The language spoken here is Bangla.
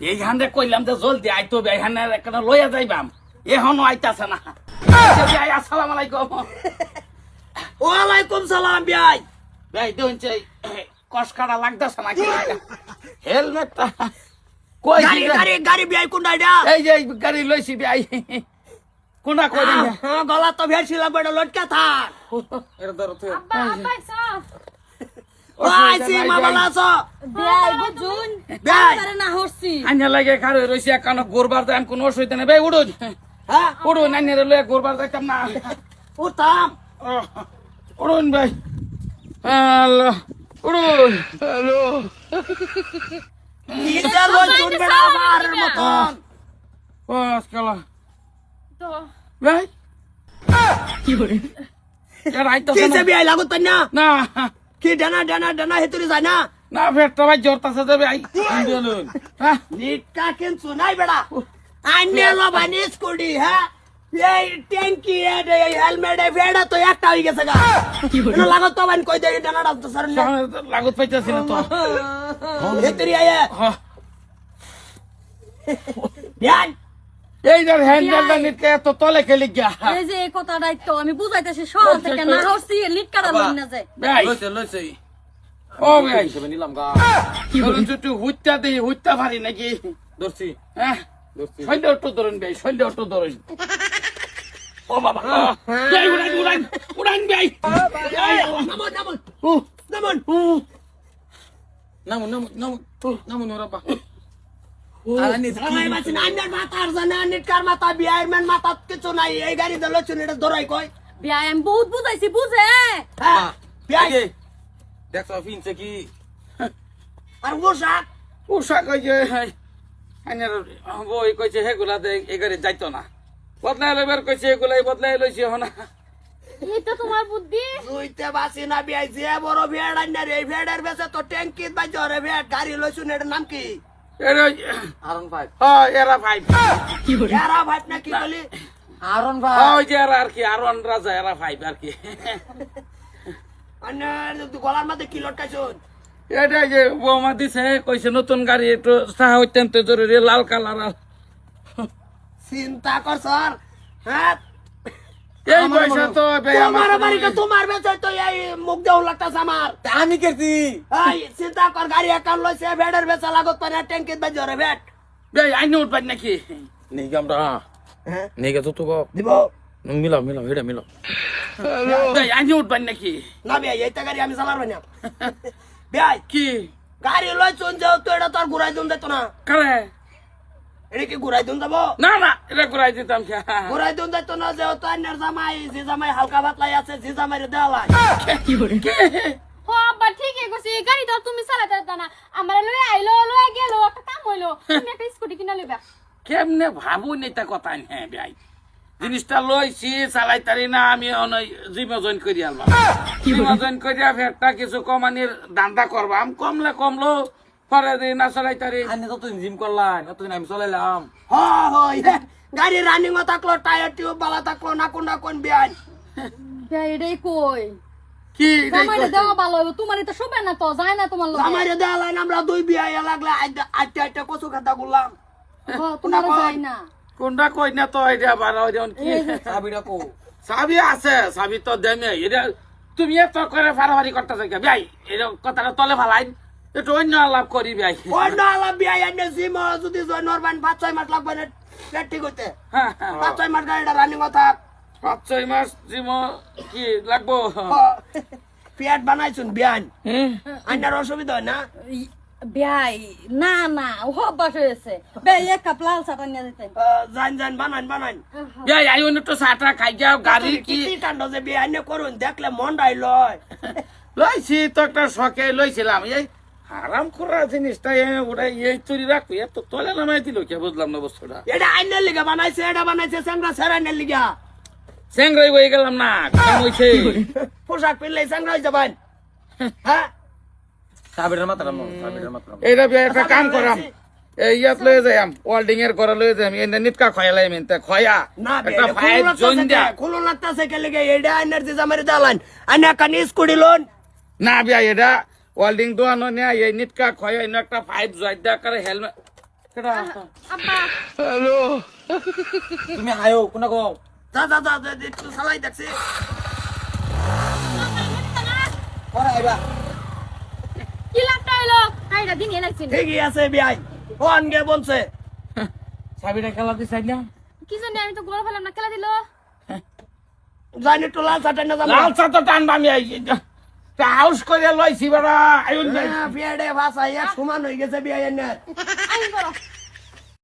এইখানে কইলাম যে জলদি আইতো এইখানে একটা লইয়া যাইবাম এখনো আইতাছে না ভাই আসসালামু আলাইকুম ওয়ালাইকুম সালাম ভাই ভাই দেখছে কসকাটা লাগতাছে না হেলমেটটা কই গাড়ি গাড়ি গাড়ি ভাই কোনটা এটা এই যে গাড়ি লইছি ভাই কোনা কই হ্যাঁ গলা তো ভেড়ছিল বড় লটকা থাক এর ধরো তো আব্বা আব্বা সব ওই সি মামলা আছো ভাই বুঝুন ভাই আরে না হরছি আইনা লাগে কারো রইছি কানো গোরবার দেন কোন অসুবিধা নেই ভাই উড়ুন হ্যাঁ উড়ুন আইনারে লয়ে গোরবার যাইতাম না উঠাম উড়ুন ভাই হ্যালো উড়ুন হ্যালো কিটা লই চুন বেড়া মারের মতন বাস কালা তো ভাই কি করে এর আইতাছে কিসে ভাই লাগুত না না কি ডানা ডানা ডানা হেতুরি যায় না না ফেরটা ভাই জোরতাছে দেবে আই বলুন হ্যাঁ নিটকা কেন শুনাই বেড়া আইনে লো বানি স্কুটি হ্যাঁ এই ট্যাঙ্কি এই হেলমেট এই ভেড়া তো একটা হই গেছে গা না লাগত তো বান কই দেই ডানাটা তো সর না লাগত পাইতাছি না তো হেতুরি আয়া হ্যাঁ ধ্যান এই যে হ্যান্ডেলটা নিতে তো তলে খেলি গিয়া এই যে এই কথাটাই তো আমি বুঝাইতেছি সকাল থেকে না হরছি লিট কাটা লই না যায় ভাই লইছে ও ভাই হিসেবে নিলাম গা কি বলুন একটু হুইত্যা দিই হুইত্যা পারি নাকি ধরছি হ্যাঁ ধরছি সন্ধ্যে অটো ধরুন ভাই সন্ধ্যে অটো ধরুন ও বাবা এই উড়ান উড়ান উড়ান ভাই নামন নামন ও নামন নামু নরাবা রামাই মাসিন আন্নার মাথা আর জানা নিটকার মাথা বিআইরম্যান মাথা কিছু নাই এই গাড়ি দল চুন এটা ধরাই কই ভাই আমি বহুত বুঝাইছি বুঝে হ্যাঁ বিআই দেখছ ফিনছে কি আর পোশাক পোশাক ওই যে আইনের বই কইছে হেগুলাতে এগারে যাইতো না বদলাই লইবার কইছে এগুলাই বদলাই লইছে হনা এটা তোমার বুদ্ধি তুইতে বাসি না বিআই যে বড় ভেড় আন্নার এই ভেড়ের বেছে তো ট্যাঙ্কিত বাই জরে ভেড় গাড়ি লইছুন এটার নাম কি এর আরন ভাই এরা ভাই এরা ভাই না কি বলি আরন ভাই ওই যে এরা আর কি আরন রাজা এরা ভাই আর কি আন্নার গলার মধ্যে কি লটকাইছুন এটা যে বৌমা দিছে কইছে নতুন গাড়ি একটু সাহা অত্যন্ত জরুরি লাল কালার আর চিন্তা কর স্যার হ্যাঁ এই পয়সা তো ভাই তোমার আমার বাড়িকে তোমার বেচে তো এই মুখ দেও লাগতাছে আমার আমি করছি এই চিন্তা কর গাড়ি একান লইছে ভেড়ের বেচা লাগত পারে ট্যাঙ্কিত বাই জরে ভেট ভাই আইনে উঠবেন নাকি নেই আমরা হ্যাঁ নেই গা তো গো দিব মিলাও মিলাও এটা মিলাও ভাই আইনে উঠবেন নাকি না ভাই এইটা গাড়ি আমি চালার না ভাই কি গাড়ি লইছুন যাও তো এটা তো আর ঘুরাই দিন দিত না কারে এটা কি ঘুরাই দিন যাবো না না এটা ঘুরাই দিতাম ঘুরাই দিন দিত না যে তো আন্নার জামাই যে জামাই হালকা ভাতলাই আছে যে জামাই দেওয়ালাই ও আব্বা ঠিকই কইছি এই গাড়ি তো তুমি চালাতে দাও না আমার লই আইলো লই গেল একটা কাম হইলো তুমি একটা স্কুটি কিনা লইবা কেমনে ভাবুন এটা কথা হ্যাঁ ভাই জিনিসটা লইছি চালাই তারি না আমি জিম জয়েন করি আলবাম জিম জয়েন করিয়া ফেরটা কিছু কমানির দান্দা করবাম কমলে কমলো পরে দিন না চালাই তারি আনে তো জিম করলাম এতদিন আমি চলাইলাম হয় গাড়ি রানিং থাকলো টায়ার টিউব বালা থাকলো না কোন না কোন বিয়ান ভাই এটাই কই কি তোমার দেওয়া ভালো হইব তোমার তো শোবে না তো যায় না তোমার লোক আমার দেওয়ালাই আমরা দুই বিয়া লাগলে আটটা আটটা কচু খাতা করলাম তোমার যায় না কোনটা কই না তো এটা আবার কি চাবিটা কো চাবি আছে চাবি তো দেমে এটা তুমি এত করে ফারাফারি করতেছ কে ভাই এটা কথাটা তলে ফালাই একটু অন্য আলাপ করি ভাই অন্য আলাপ বিয়া এনে জিম যদি জয়নর বান 5-6 মাস লাগবে না ঠিক হইতে হ্যাঁ 5-6 মাস গাড়িটা রানিং থাক 5-6 মাস জিম কি লাগবো পেট বানাইছুন বিয়ান আন্নার অসুবিধা হয় না ভাই না না ও অভ্যাস হয়েছে ভাই এক কাপ লাল চা নিয়ে দিতে জান জান বানান বানান ভাই আইও তো চাটা খাই যাও গাড়ি কি কি কাণ্ড যে বিয়া এনে করুন দেখলে মনটাই লয় লইছি তো একটা শখে লইছিলাম এই হারাম করা জিনিসটা ওটা এই চুরি রাখবি এত তলে নামাই দিল কে বুঝলাম না বস্তুটা এটা আইনের লিগা বানাইছে এটা বানাইছে স্যাংরা সেরাইনের লিগা স্যাংরাই হয়ে গেলাম না কাম হইছে পোশাক পিনলে স্যাংরা হয়ে যাবেন হ্যাঁ চাবিটার মাত্রা চাবিটার মাত্রা এটা একটা কাম করাম এই ইয়াত লয়ে যাইম ওয়াল্ডিং এর করে লয়ে যাইম এনে নিটকা খয়ালাই মেনতে খয়া না একটা ফাইল জয়েন দিয়া খুলুন লাগতাছে কে লিগে এটা এনার্জি জামারে দালান আইনা কান স্কুটি লোন না বিয়া এটা ওয়াল্ডিং দোয়ানো নিয়া এই নিটকা খয়া এনে একটা পাইপ জয়েন দিয়া করে হেলমেট কেডা আব্বা তুমি আয়ো কোনা কও যা একটু চালাই দেখছি পরে আইবা কি লাগতা হলো কাইরা দিন এলাইছেন ঠিকই আছে বিয়াই ফোন গে বলছে চাবিটা খেলা দিছাই না কি জানি আমি তো গোল ফেলাম না খেলা দিল জানি একটু লাল চাটাই না জানো লাল চা তো টানবা আমি হাউস করে লইছি বেড়া আইন বিয়াডে ভাষা ইয়া সমান হয়ে গেছে বিয়াই এনে আইন করো